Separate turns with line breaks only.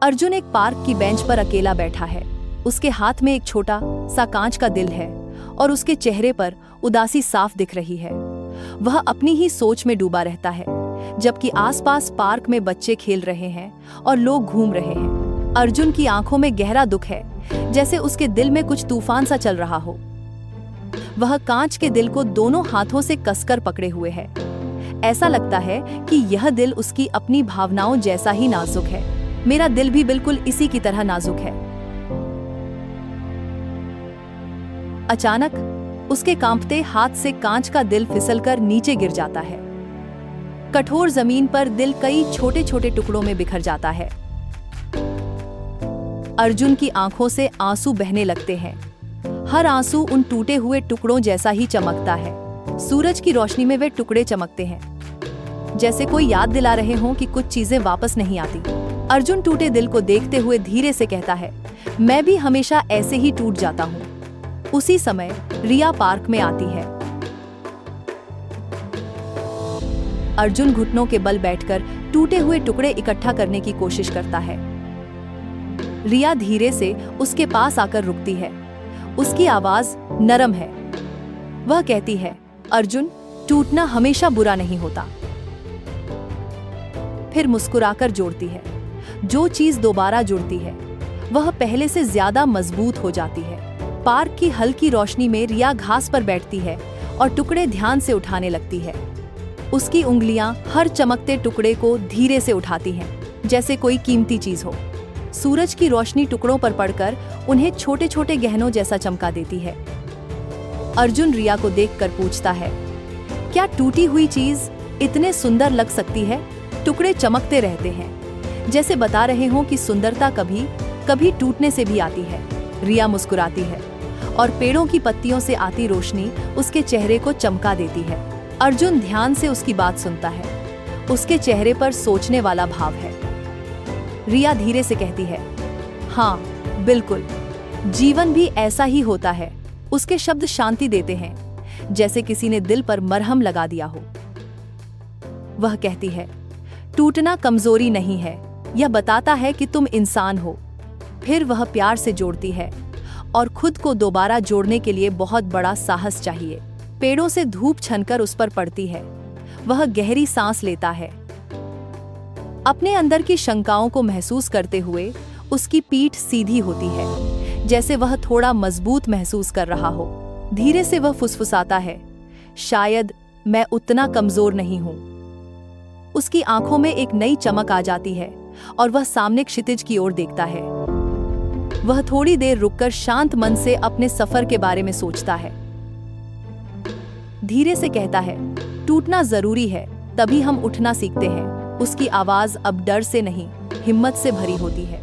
अर्जुन एक पार्क की बेंच पर अकेला बैठा है। उसके हाथ में एक छोटा सा कांच का दिल है और उसके चेहरे पर उदासी साफ दिख रही है। वह अपनी ही सोच में डूबा रहता है, जबकि आसपास पार्क में बच्चे खेल रहे हैं और लोग घूम रहे हैं। अर्जुन की आंखों में गहरा दुख है, जैसे उसके दिल में कुछ तूफान सा चल रहा हो। वह कांच के दिल को दोनों हाथों से कसकर पकड़े हुए है। ऐसा लगता है कि यह दिल उसकी अपनी भावनाओं जैसा ही नाजुक है। मेरा दिल भी बिल्कुल इसी की तरह नाजुक है। अचानक उसके कांपते हाथ से कांच का दिल फिसलकर नीचे गिर जाता है। कठोर जमीन पर दिल कई छोटे छोटे टुकड़ों में बिखर जाता है। अर्जुन की आंखों से आंसू बहने लगते हैं। हर आंसू उन टूटे हुए टुकड़ों जैसा ही चमकता है। सूरज की रोशनी में वे टुकड़े चमकते हैं, जैसे कोई याद दिला रहे हों कि कुछ चीजें वापस नहीं आती। अर्जुन टूटे दिल को देखते हुए धीरे से कहता है, मैं भी हमेशा ऐसे ही टूट जाता हूँ। उसी समय रिया पार्क में आती है। अर्जुन घुटनों के बल बैठकर टूटे हुए टुकड़े इकट्ठा करने की कोशिश करता है। रिया धीरे से उसके पास आकर रुकती है। उसकी आवाज नरम है। वह कहती है, अर्जुन, टूटना हमेशा बुरा नहीं होता। फिर मुस्कुराकर जोड़ती है, जो चीज दोबारा जुड़ती है वह पहले से ज्यादा मजबूत हो जाती है। पार्क की हल्की रोशनी में रिया घास पर बैठती है और टुकड़े ध्यान से उठाने लगती है। उसकी उंगलियां हर चमकते टुकड़े को धीरे से उठाती हैं, जैसे कोई कीमती चीज हो। सूरज की रोशनी टुकड़ों पर पड़कर उन्हें छोटे छोटे गहनों जैसा चमका देती है। अर्जुन रिया को देखकर पूछता है, क्या टूटी हुई चीज इतने सुंदर लग सकती है? टुकड़े चमकते रहते हैं, जैसे बता रहे हों कि सुंदरता कभी कभी टूटने से भी आती है। रिया मुस्कुराती है और पेड़ों की पत्तियों से आती रोशनी उसके चेहरे को चमका देती है। अर्जुन ध्यान से उसकी बात सुनता है। उसके चेहरे पर सोचने वाला भाव है। रिया धीरे से कहती है, हाँ बिल्कुल, जीवन भी ऐसा ही होता है। उसके शब्द शांति देते हैं, जैसे किसी ने दिल पर मरहम लगा दिया हो। वह कहती है, टूटना कमजोरी नहीं है, यह बताता है कि तुम इंसान हो। फिर वह प्यार से जोड़ती है, और खुद को दोबारा जोड़ने के लिए बहुत बड़ा साहस चाहिए। पेड़ों से धूप छनकर उस पर पड़ती है। वह गहरी सांस लेता है, अपने अंदर की शंकाओं को महसूस करते हुए। उसकी पीठ सीधी होती है, जैसे वह थोड़ा मजबूत महसूस कर रहा हो। धीरे से वह फुसफुसाता है, शायद मैं उतना कमजोर नहीं हूं। उसकी आंखों में एक नई चमक आ जाती है और वह सामने क्षितिज की ओर देखता है। वह थोड़ी देर रुककर शांत मन से अपने सफर के बारे में सोचता है। धीरे से कहता है, टूटना जरूरी है, तभी हम उठना सीखते हैं। उसकी आवाज अब डर से नहीं, हिम्मत से भरी होती है।